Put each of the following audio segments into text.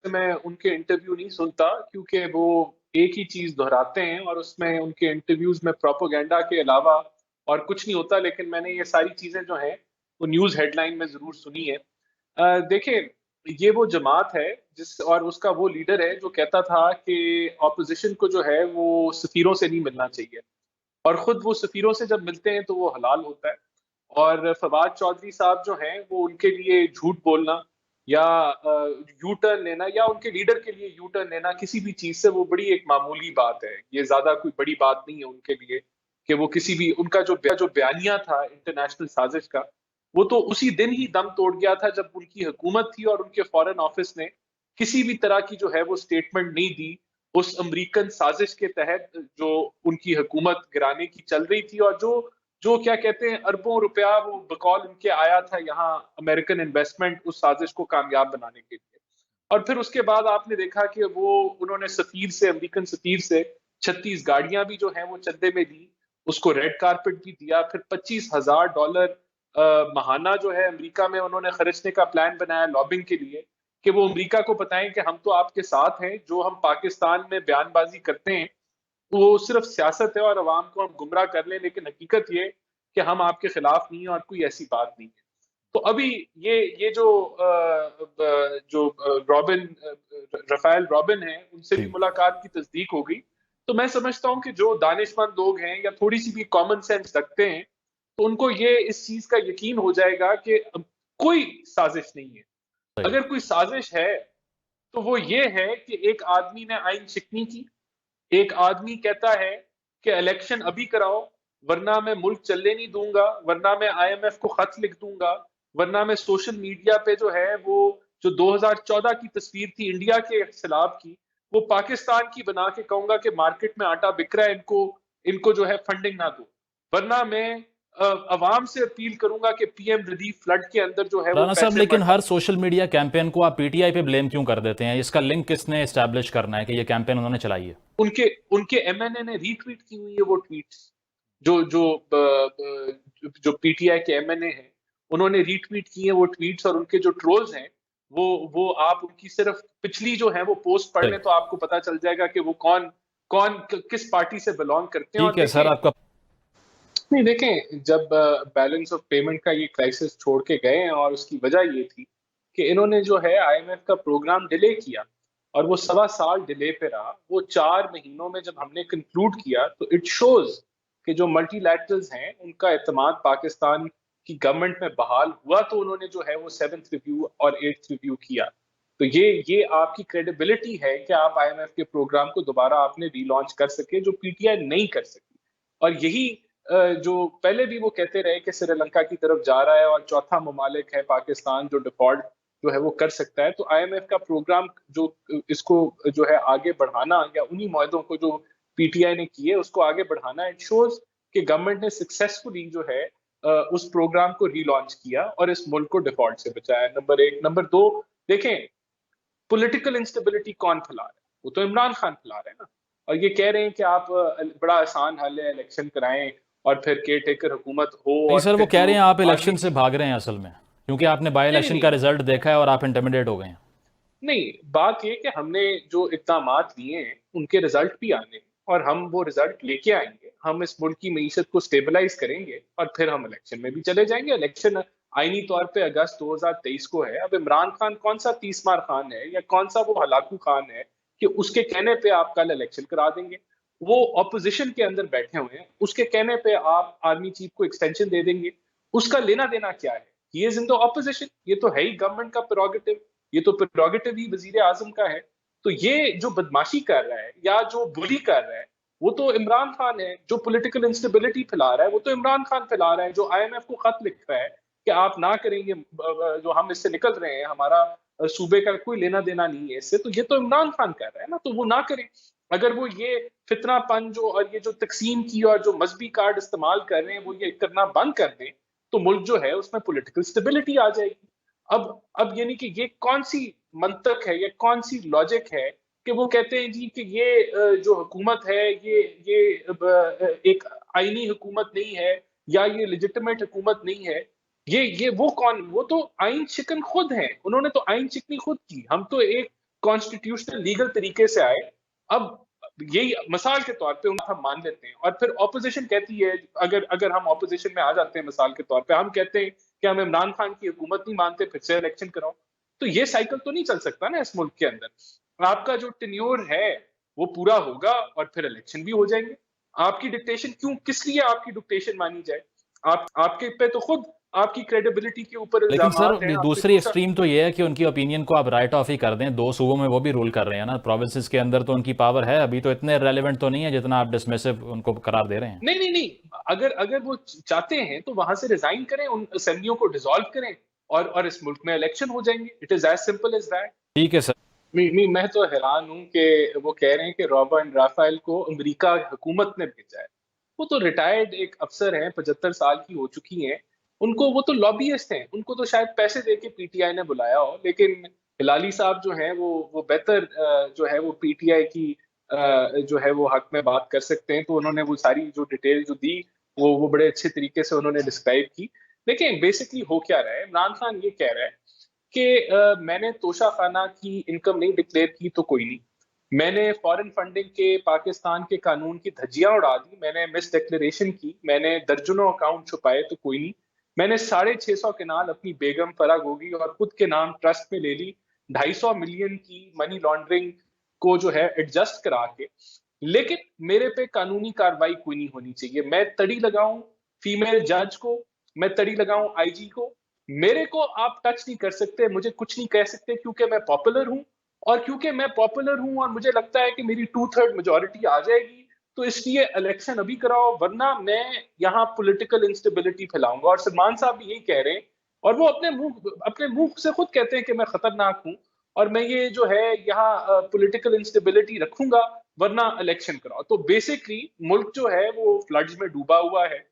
मैं उनके इंटरव्यू नहीं सुनता क्योंकि वो एक ही चीज़ दोहराते हैं और उसमें उनके इंटरव्यूज़ में प्रोपेगेंडा के अलावा और कुछ नहीं होता। लेकिन मैंने ये सारी चीज़ें जो हैं, वो न्यूज़ हेडलाइन में ज़रूर सुनी है। देखिए, ये वो जमात है जिस और उसका वो लीडर है जो कहता था कि ऑपोज़िशन को जो है वो सफ़ीरों से नहीं मिलना चाहिए और खुद वो सफ़ीरों से जब मिलते हैं तो वो हलाल होता है। और फवाद चौधरी साहब जो हैं, वो उनके लिए झूठ बोलना या यू टर्न लेना या उनके लीडर के लिए यू टर्न लेना किसी भी चीज़ से वो बड़ी एक मामूली बात है। ये ज़्यादा कोई बड़ी बात नहीं है उनके लिए कि वो किसी भी उनका जो बयानिया था इंटरनेशनल साज़िश का, वो तो उसी दिन ही दम तोड़ गया था जब उनकी हुकूमत थी और उनके फ़ॉरेन ऑफ़िस ने किसी भी तरह की जो है वो स्टेटमेंट नहीं दी, उस अमेरिकन साज़िश के तहत जो उनकी हुकूमत गिराने की चल रही थी और जो जो क्या कहते हैं अरबों रुपया वो बकौल उनके आया था यहाँ अमेरिकन इन्वेस्टमेंट उस साजिश को कामयाब बनाने के लिए। और फिर उसके बाद आपने देखा कि वो उन्होंने सफ़ीर से अमेरिकन सफ़ीर से 36 गाड़ियाँ भी जो हैं वो चंदे में दी, उसको रेड कारपेट भी दिया, फिर $25,000 माहाना जो है अमेरिका में उन्होंने खर्चने का प्लान बनाया लॉबिंग के लिए, कि वो अमेरिका को बताएँ कि हम तो आपके साथ हैं, जो हम पाकिस्तान में बयानबाज़ी करते हैं वो सिर्फ सियासत है और अवाम को हम गुमराह कर लें, लेकिन हकीकत ये कि हम आपके खिलाफ नहीं हैं और कोई ऐसी बात नहीं है। तो अभी ये जो रॉबिन राफ़ेल रॉबिन हैं, उनसे भी जी। मुलाकात की तस्दीक हो गई। तो मैं समझता हूँ कि जो दानिशमंद लोग हैं या थोड़ी-सी भी कॉमन सेंस रखते हैं, तो उनको ये इस चीज़ का यकीन हो जाएगा कि कोई साज़िश नहीं है। सही। अगर कोई साज़िश है, तो वो ये है कि एक आदमी ने आइन शिकनी की, एक आदमी कहता है कि इलेक्शन अभी कराओ, वरना मैं मुल्क चलने नहीं दूँगा, वरना मैं आईएमएफ को खत लिख दूँगा, वरना मैं सोशल मीडिया पे जो है वो जो 2014 की तस्वीर थी इंडिया के सैलाब की, वो पाकिस्तान की बना के कहूँगा कि मार्केट में आटा बिक रहा है, इनको इनको जो है फंडिंग ना दो। वरना मैं अवाम से अपील करूँगा कि पीएम रिलीफ फ्लड के अंदर जो है वो राना साहब, पैसे लेकिन मत हर डालो। सोशल मीडिया कैंपेन को आप पीटीआई पे ब्लेम क्यों कर देते हैं? इसका लिंक किसने एस्टैब्लिश करना है कि ये कैंपेन उन्होंने चलाई है? उनके उनके एमएनए ने रीट्वीट की हुई है वो ट्वीट्स। जो जो जो पीटीआई के एमएनए हैं, उन्होंने रीट्वीट की है वो ट्वीट्स और उनके जो ट्रोल्स हैं, वो आप उनकी सिर्फ पिछली जो है वो पोस्ट पढ़ सही। लें तो आपको पता चल जाएगा कि वो कौन कौन किस पार्टी से बिलोंग करते हैं। और ठीक है सर, देखें, आपका नहीं देखें, जब बैलेंस ऑफ पेमेंट का ये क्राइसिस छोड़ के गए हैं और उसकी वजह ये थी कि इन्होंने जो है आईएमएफ का प्रोग्राम डिले किया और वो सवा साल डिले पे रहा। वो 4 महीनों में जब हमने कंक्लूड किया तो इट शोज कि जो मल्टीलैटरल्स हैं उनका एतमाद पाकिस्तान की गवर्नमेंट में बहाल हुआ, तो उन्होंने जो है वो 7th रिव्यू और 8th रिव्यू किया। तो ये आपकी क्रेडिबिलिटी है कि आप आईएमएफ के प्रोग्राम को दोबारा आपने रीलॉन्च कर सके, जो पीटीआई नहीं कर सकी। और यही जो पहले भी वो कहते रहे कि श्रीलंका की तरफ जा रहा है और चौथा ममालिक है पाकिस्तान जो डिफॉल्ट जो है वो कर सकता है। तो आईएमएफ का प्रोग्राम जो इसको जो है आगे बढ़ाना या उन्हीं मुआहदों को जो पीटीआई ने किए उसको आगे बढ़ाना, इट शोज कि गवर्नमेंट ने सक्सेसफुली जो है उस प्रोग्राम को रीलॉन्च किया और इस मुल्क को डिफॉल्ट से बचाया। नंबर एक। नंबर दो, देखें, पॉलिटिकल इंस्टेबिलिटी कौन फैला रहा है? वो तो इमरान खान फैला रहे हैं ना। और ये कह रहे हैं कि आप बड़ा आसान हल है, इलेक्शन कराएं और फिर केयर टेकर हुकूमत हो नहीं और सर, वो फिर कह जो रहे हैं आप आर्मी इलेक्शन से चीफ। भाग रहे हैं असल में, क्योंकि आपने बाई नहीं नहीं इलेक्शन का नहीं रिजल्ट देखा है और आप इंटिमिडेट हो गए हैं। नहीं, बात ये कि हमने जो इक़दामात लिए हैं उनके रिजल्ट भी आने हैं और हम वो रिजल्ट लेके आएंगे। हम इस मुल्क की मीशत को स्टेबलाइज करेंगे और फिर हम इलेक्शन में भी चले जाएंगे। इलेक्शन आईनी तौर पे अगस्त 2023 को है। अब इमरान खान कौन सा तीसमार खान है या कौन सा वो हलाकू खान है कि उसके कहने पे आप कल इलेक्शन करा देंगे? वो ऑपोजिशन के अंदर बैठे हुए हैं, उसके कहने पे आप आर्मी चीफ को एक्सटेंशन दे देंगे। उसका लेना देना क्या है? He is in the opposition, ये तो है ही गवर्नमेंट का प्रोरोगेटिव, ये तो प्रेरोगेटिव ही वजीर आजम का है। तो ये जो बदमाशी कर रहा है या जो बुली कर रहा है, वो तो इमरान खान है। जो पॉलिटिकल इंस्टेबिलिटी फैला रहा है वो तो इमरान खान फैला रहा है, जो आईएमएफ को खत लिख रहा है कि आप ना करेंगे, जो हम इससे निकल रहे हैं, हमारा सूबे का कोई लेना देना नहीं है इससे। तो ये तो इमरान खान कर रहा है ना, तो वो ना करें। अगर वो ये फितनापन जो और ये जो तकसीम की और जो मजहबी कार्ड इस्तेमाल कर रहे हैं वो ये करना बंद कर दें, तो मुल्क जो है उसमें पॉलिटिकल स्टेबिलिटी आ जाएगी। अब यानी कि ये कौन सी मंतक है, ये कौन सी लॉजिक है कि वो कहते हैं जी कि ये जो हुकूमत है ये एक आईनी हुकूमत नहीं है या ये लेजिटिमेट हुकूमत नहीं है। ये वो कौन? वो तो आइन शिकन खुद हैं, उन्होंने तो आइन शिकनी खुद की। हम तो एक कॉन्स्टिट्यूशनल लीगल तरीके से आए। अब यही मिसाल के तौर पे हम मान लेते हैं, और फिर ऑपोजिशन कहती है, अगर अगर हम ऑपोजिशन में आ जाते हैं मिसाल के तौर पे, हम कहते हैं कि हम इमरान खान की हुकूमत नहीं मानते, फिर से इलेक्शन कराओ, तो ये साइकिल तो नहीं चल सकता ना इस मुल्क के अंदर। आपका जो टेन्योर है वो पूरा होगा और फिर इलेक्शन भी हो जाएंगे। आपकी डिक्टेशन क्यों, किस लिए आपकी डिक्टेशन मानी जाए? आपके पे तो खुद आपकी क्रेडिबिलिटी के ऊपर लेकिन सर इल्जामात हैं। आपने दूसरी कौन सा एक्सट्रीम तो ये है कि उनकी ओपिनियन को आप राइट ऑफ ही कर दें, 2 सूबों में वो भी रूल कर रहे हैं ना, प्रोविंसेस के अंदर तो उनकी पावर है, अभी तो इतने रेलेवेंट तो नहीं है जितना आप डिसमिसिव उनको करार दे रहे हैं। नहीं नहीं नहीं, अगर अगर वो चाहते हैं तो वहां से रिजाइन करें, उन असेंबलियों को डिसॉल्व करें, और इस मुल्क में इलेक्शन हो जाएंगे। It is as simple as that. ठीक है सर। मैं तो हैरान हूं कि वो कह रहे हैं कि रॉबर्ट राफेल को अमेरिका हुकूमत ने भेजा है। वो तो रिटायर्ड एक अफसर हैं, 75 साल की हो चुकी हैं। उनको, वो तो लॉबीइस्ट हैं, उनको तो शायद पैसे दे के पीटीआई ने बुलाया हो, लेकिन हिलाली साहब जो हैं वो बेहतर जो है वो पीटीआई की जो है वो हक में बात कर सकते हैं। तो उन्होंने वो सारी जो डिटेल जो दी वो बड़े अच्छे तरीके से उन्होंने डिस्क्राइब की। लेकिन बेसिकली हो क्या रहा है, इमरान खान ये कह रहा है कि मैंने तोशाखाना की इनकम नहीं डिक्लेयर की तो कोई नहीं, मैंने फॉरेन फंडिंग के पाकिस्तान के कानून की धज्जियां उड़ा दी, मैंने मिस डिक्लेरेशन की, मैंने दर्जनों अकाउंट छुपाए तो कोई नहीं, मैंने 650 केनाल अपनी बेगम फराग होगी और खुद के नाम ट्रस्ट में ले ली, 250 मिलियन की मनी लॉन्ड्रिंग को जो है एडजस्ट करा के, लेकिन मेरे पे कानूनी कार्रवाई कोई नहीं होनी चाहिए। मैं तड़ी लगाऊं फीमेल जज को, मैं तड़ी लगाऊं आईजी को, मेरे को आप टच नहीं कर सकते, मुझे कुछ नहीं कह सकते, क्योंकि मैं पॉपुलर हूं। और क्योंकि मैं पॉपुलर हूं और मुझे लगता है कि मेरी 2/3 मेजोरिटी आ जाएगी, तो इसलिए इलेक्शन अभी कराओ, वरना मैं यहाँ पॉलिटिकल इंस्टेबिलिटी फैलाऊंगा। और सलमान साहब भी यही कह रहे हैं, और वो अपने मुंह से खुद कहते हैं कि मैं खतरनाक हूं और मैं ये जो है यहाँ पॉलिटिकल इंस्टेबिलिटी रखूंगा, वरना इलेक्शन कराओ। तो बेसिकली मुल्क जो है वो फ्लड्स में डूबा हुआ है।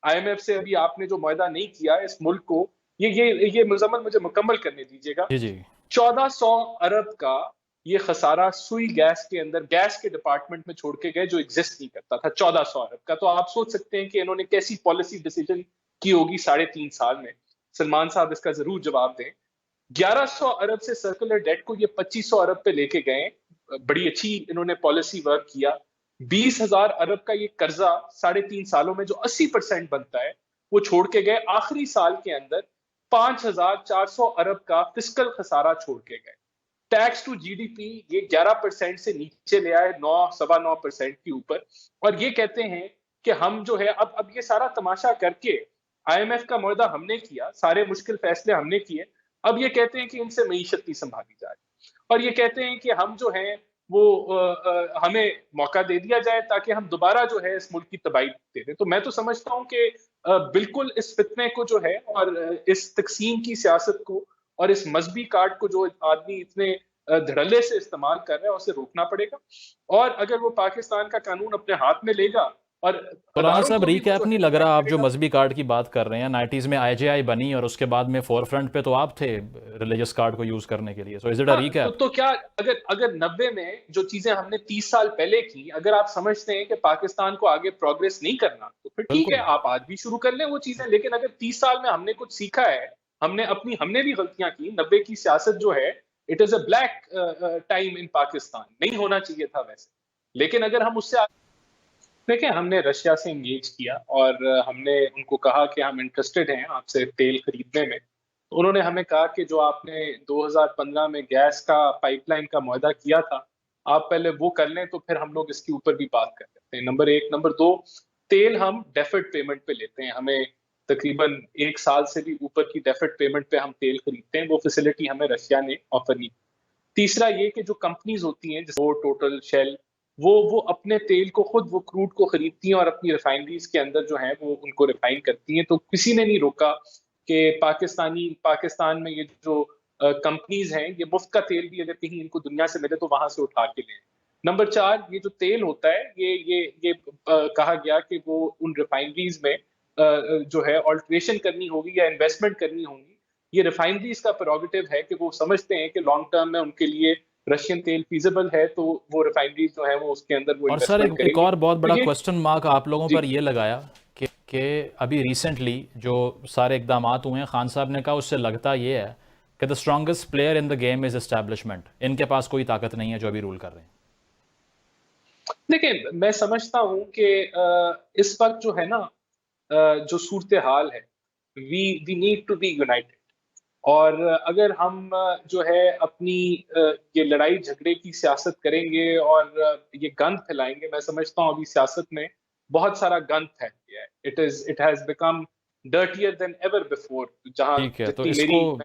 आईएमएफ से अभी आपने जो मुआहदा नहीं किया इस मुल्क को, ये मुजम्मल मुझे मुकम्मल करने दीजिएगा। जी जी। 1400 अरब का ये खसारा सुई गैस के अंदर, गैस के डिपार्टमेंट में छोड़ के गए, जो एग्जिस्ट नहीं करता था, 1400 अरब का। तो आप सोच सकते हैं कि इन्होंने कैसी पॉलिसी डिसीजन की होगी 3.5 साल में। सलमान साहब इसका जरूर जवाब दें। 1100 अरब से सर्कुलर डेट को ये 2500 अरब पे लेके गए, बड़ी अच्छी इन्होंने पॉलिसी वर्क किया। 20,000 अरब का ये कर्जा 3.5 सालों में जो 80% बनता है वो छोड़ के गए। आखिरी साल के अंदर 5,400 अरब का फिस्कल खसारा छोड़ के गए। टैक्स टू जीडीपी ये 11% से नीचे ले आए, 9-9.25% के ऊपर। और ये कहते हैं कि हम जो है अब ये सारा तमाशा करके, आईएमएफ का मुआहदा हमने किया, सारे मुश्किल फैसले हमने किए, अब ये कहते हैं कि इनसे मईशत नहीं संभाली जा रही, और ये कहते हैं कि हम जो हैं वो हमें मौका दे दिया जाए ताकि हम दोबारा जो है इस मुल्क की तबाही दे दें। तो मैं तो समझता हूं कि बिल्कुल इस फितने को जो है और इस तकसीम की सियासत को और इस मजहबी कार्ड को जो आदमी इतने धड़ल्ले से इस्तेमाल कर रहा है उसे रोकना पड़ेगा। और अगर वो पाकिस्तान का कानून अपने हाथ में लेगा और तो राना अदारों साहब को भी वो रीकैप जो नहीं लग रहा, आप जो करेगा। मजहबी कार्ड की बात कर रहे हैं, 90s में आईजेआई बनी और उसके बाद में फोर फ्रंट पे तो आप थे रिलीजियस कार्ड को यूज करने के लिए, सो इज इट अ हाँ, रीकैप? तो क्या, अगर अगर 90 में जो चीजें हमने 30 साल पहले की, अगर आप समझते हैं कि पाकिस्तान को आगे प्रोग्रेस नहीं करना, तो फिर ठीक है, बिल्कुल। आप आज भी शुरू कर लें वो चीजें। लेकिन अगर 30 साल में हमने कुछ सीखा है, हमने भी गलतियां की, 90 की सियासत जो है, it is a black time in Pakistan, नहीं होना चाहिए था वैसे। लेकिन अगर हम उससे देखिए, हमने रशिया से इंगेज किया और हमने उनको कहा कि हम इंटरेस्टेड हैं आपसे तेल खरीदने में। तो उन्होंने हमें कहा कि जो आपने 2015 में गैस का पाइपलाइन का मुआहदा किया था, आप पहले वो कर लें, तो फिर हम लोग इसके ऊपर भी बात कर सकते हैं। नंबर एक। नंबर दो, तेल हम डेफर्ड पेमेंट पे लेते हैं, हमें तकरीबन 1 साल से भी ऊपर की डेफर्ड पेमेंट पे हम तेल खरीदते हैं, वो फैसिलिटी हमें रशिया ने ऑफर नहीं। तीसरा ये कि जो कंपनीज होती हैं जैसे टोटल, शेल, वो अपने तेल को खुद, वो क्रूड को खरीदती हैं और अपनी रिफाइनरीज के अंदर जो है वो उनको रिफाइन करती हैं। तो किसी ने नहीं रोका कि पाकिस्तान में ये जो कंपनीज हैं, ये मुफ्त का तेल भी अगर कहीं इनको दुनिया से मिले तो वहां से उठा के लें। नंबर 4, ये जो तेल होता है, ये कहा गया कि वो उन रिफाइनरीज में जो है ऑल्ट्रेशन करनी होगी या इन्वेस्टमेंट करनी होगी। ये रिफाइनरीज का प्रोरोगेटिव है कि वो समझते हैं कि लॉन्ग टर्म में उनके लिए रशियन तेल फीजिबल है, तो वो रिफाइनरीज जो है वो उसके अंदर वो और सर इन्वेस्टमेंट एक करेंगे। और बहुत तो बड़ा ये, क्वेश्चन मार्क आप लोगों जी, पर ये लगाया कि अभी रिसेंटली जो सारे इकदाम हुए हैं, खान साहब ने कहा उससे लगता ये है कि the strongest player in the game is establishment, इनके पास कोई ताकत नहीं है जो अभी रूल कर रहे हैं? देखिए, मैं समझता हूँ कि इस वक्त जो है ना, जो सूरत हाल है, we need to be united. और अगर हम जो है अपनी ये लड़ाई झगड़े की सियासत करेंगे और ये गंद फैलाएंगे, मैं समझता हूँ अभी सियासत में बहुत सारा गंद फैल गया है। It has become dirtier then ever before, जहां ठीक है, तो जितनी इसको मेरी